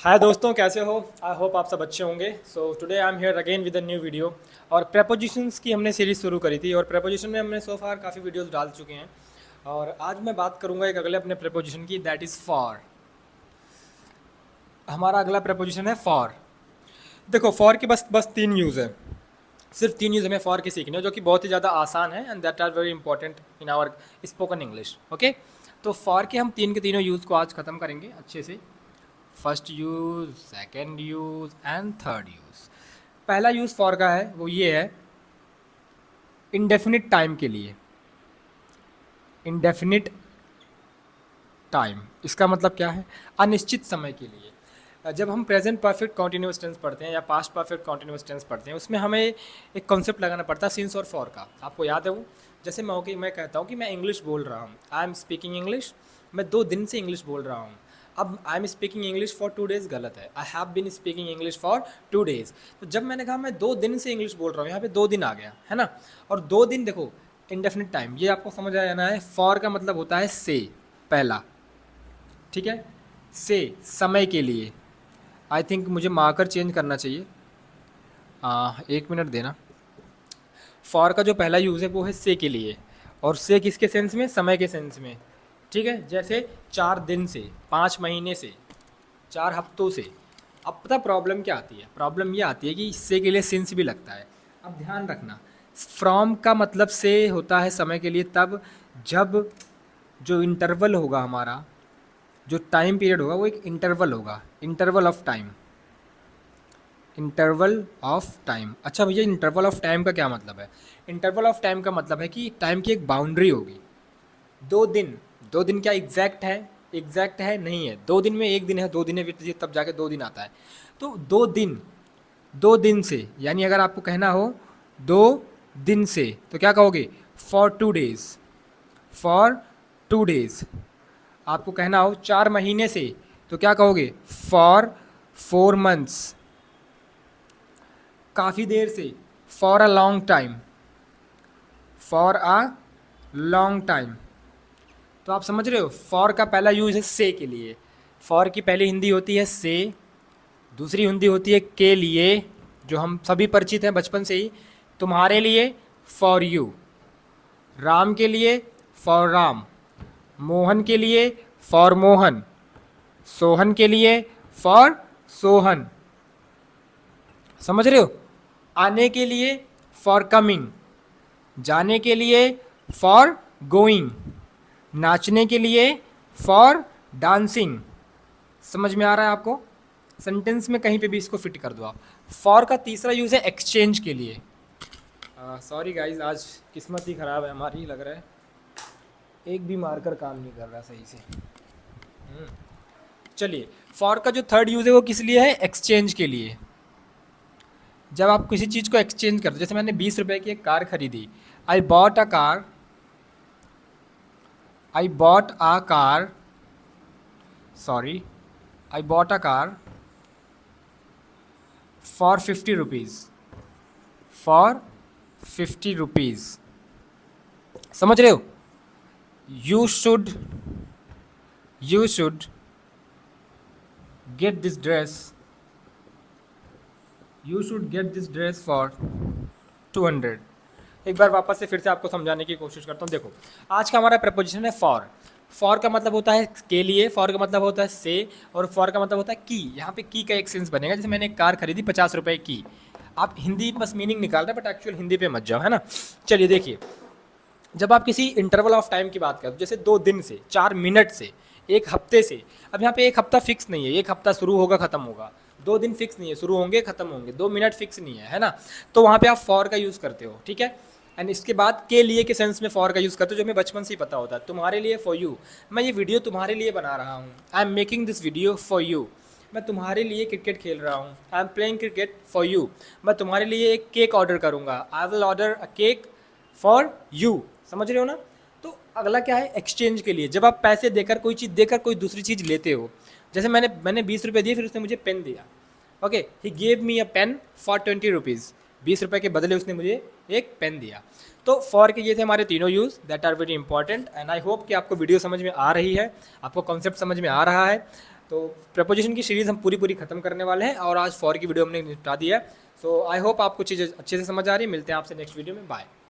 हाय दोस्तों, कैसे हो? आई होप आप सब अच्छे होंगे। So today I am here again with a new video. और प्रेपोजिशंस की हमने सीरीज़ शुरू करी थी और प्रेपोजिशन में हमने सो फार काफ़ी वीडियोस डाल चुके हैं। और आज मैं बात करूंगा एक अगले अपने प्रेपोजिशन की, दैट इज़ फॉर। हमारा अगला प्रेपोजिशन है फॉर। देखो, फॉर के बस बस तीन यूज़ है। सिर्फ तीन यूज़ हमें फॉर के सीखने हैं, जो कि बहुत ही ज़्यादा आसान है and that are very important in our spoken English. Okay, तो फॉर के हम तीन के तीनों यूज़ को आज ख़त्म करेंगे अच्छे से। First use, second use and third use. पहला यूज़ फॉर का है वो ये है, इंडेफिनिट टाइम के लिए। इंडेफिनिट टाइम, इसका मतलब क्या है? अनिश्चित समय के लिए। जब हम प्रेजेंट परफेक्ट कॉन्टिन्यूस टेंस पढ़ते हैं या पास्ट परफेक्ट कॉन्टिन्यूस टेंस पढ़ते हैं, उसमें हमें एक कॉन्सेप्ट लगाना पड़ता है सिंस और फॉर का। आपको याद है वो? जैसे मैं कहता हूँ कि मैं इंग्लिश बोल रहा हूँ, आई एम स्पीकिंग इंग्लिश। मैं 2 दिन से इंग्लिश बोल रहा हूँ। अब I am speaking English for 2 days गलत है, I have been speaking English for 2 days। तो जब मैंने कहा मैं 2 दिन से इंग्लिश बोल रहा हूँ, यहाँ पे 2 दिन आ गया है ना। और 2 दिन, देखो, इंडेफिनिट टाइम, ये आपको समझ आ जाना है। फॉर का मतलब होता है से, पहला, ठीक है। से, समय के लिए। आई थिंक मुझे मार्कर चेंज करना चाहिए। 1 मिनट देना। फॉर का जो पहला यूज़ है वो है से के लिए, और से किसके सेंस में? समय के सेंस में, ठीक है। जैसे 4 दिन से, 5 महीने से, 4 हफ्तों से। अब पता प्रॉब्लम क्या आती है? प्रॉब्लम ये आती है कि से के लिए सिंस भी लगता है। अब ध्यान रखना, फ्रॉम का मतलब से होता है समय के लिए तब जब जो इंटरवल होगा हमारा, जो टाइम पीरियड होगा वो एक इंटरवल होगा, interval of time. Interval of time. अच्छा भैया, इंटरवल ऑफ टाइम का क्या मतलब है? इंटरवल ऑफ टाइम का मतलब है कि टाइम की एक बाउंड्री होगी। 2 दिन, 2 दिन क्या एग्जैक्ट है? एग्जैक्ट है नहीं है। 2 दिन में एक दिन है, 2 दिन है तब जाके 2 दिन आता है। तो 2 दिन, 2 दिन से, यानी अगर आपको कहना हो 2 दिन से तो क्या कहोगे? For 2 days। For 2 days। आपको कहना हो 4 महीने से तो क्या कहोगे? For 4 months। काफ़ी देर से, for a long time. For a long time. तो आप समझ रहे हो, फॉर का पहला यूज है से के लिए। फॉर की पहली हिंदी होती है से, दूसरी हिंदी होती है के लिए, जो हम सभी परिचित हैं बचपन से ही। तुम्हारे लिए, फॉर यू। राम के लिए, फॉर राम। मोहन के लिए, फॉर मोहन। सोहन के लिए, फॉर सोहन। समझ रहे हो? आने के लिए, फॉर कमिंग। जाने के लिए, फॉर गोइंग। नाचने के लिए, फॉर डांसिंग। समझ में आ रहा है आपको? सेंटेंस में कहीं पे भी इसको फिट कर दो आप। फॉर का तीसरा यूज़ है एक्सचेंज के लिए। सॉरी गाइज, आज किस्मत ही ख़राब है हमारी, लग रहा है एक भी मार्कर काम नहीं कर रहा सही से। चलिए, फॉर का जो थर्ड यूज़ है वो किस लिए है? एक्सचेंज के लिए। जब आप किसी चीज़ को एक्सचेंज करते हो, जैसे मैंने 20 रुपए की एक कार खरीदी, I bought a car. I bought a car, sorry, I bought a car for 50 rupees. For 50 rupees. समझ रहे हो? You should, you should get this dress, you should get this dress for 200। एक बार वापस से फिर से आपको समझाने की कोशिश करता हूँ। देखो, आज का हमारा प्रपोजिशन है फॉर। फॉर का मतलब होता है के लिए, फॉर का मतलब होता है से, और फॉर का मतलब होता है की। यहाँ पे की का एक सेंस बनेगा। जैसे मैंने एक कार खरीदी 50 रुपए की। आप हिंदी बस मीनिंग निकाल रहे हैं, बट एक्चुअल हिंदी पे मत जाओ, है ना। चलिए देखिए, जब आप किसी इंटरवल ऑफ टाइम की बात करें, जैसे 2 दिन से, 4 मिनट से, एक हफ्ते से। अब यहाँ पे एक हफ्ता फिक्स नहीं है, एक हफ्ता शुरू होगा खत्म होगा। 2 दिन फिक्स नहीं है, शुरू होंगे खत्म होंगे। 2 मिनट फिक्स नहीं है ना। तो वहाँ पे आप फॉर का यूज़ करते हो, ठीक है। एंड इसके बाद के लिए के सेंस में फॉर का यूज़ करते हो, जो हमें बचपन से ही पता होता है। तुम्हारे लिए, फॉर यू। मैं ये वीडियो तुम्हारे लिए बना रहा हूँ, I am making this video for you. मैं तुम्हारे लिए क्रिकेट खेल रहा हूँ, I am playing cricket for you. मैं तुम्हारे लिए एक केक ऑर्डर करूँगा, I will order a cake for you. समझ रहे हो ना? तो अगला क्या है? एक्सचेंज के लिए। जब आप पैसे देकर, कोई चीज़ देकर कोई दूसरी चीज़ लेते हो। जैसे मैंने 20 रुपये दिए, फिर उसने मुझे पेन दिया। Okay, he gave me a pen for 20 rupees. 20 रुपये के बदले उसने मुझे एक पेन दिया। तो फॉर के ये थे हमारे तीनों use that are very important. And I hope कि आपको वीडियो समझ में आ रही है, आपको कॉन्सेप्ट समझ में आ रहा है। तो प्रपोजिशन की सीरीज़ हम पूरी पूरी खत्म करने वाले हैं और आज फॉर की वीडियो हमने निपटा दी है। सो आई होप आपको चीज़ें अच्छे से समझ आ रही है। मिलते हैं आपसे नेक्स्ट वीडियो में। बाय।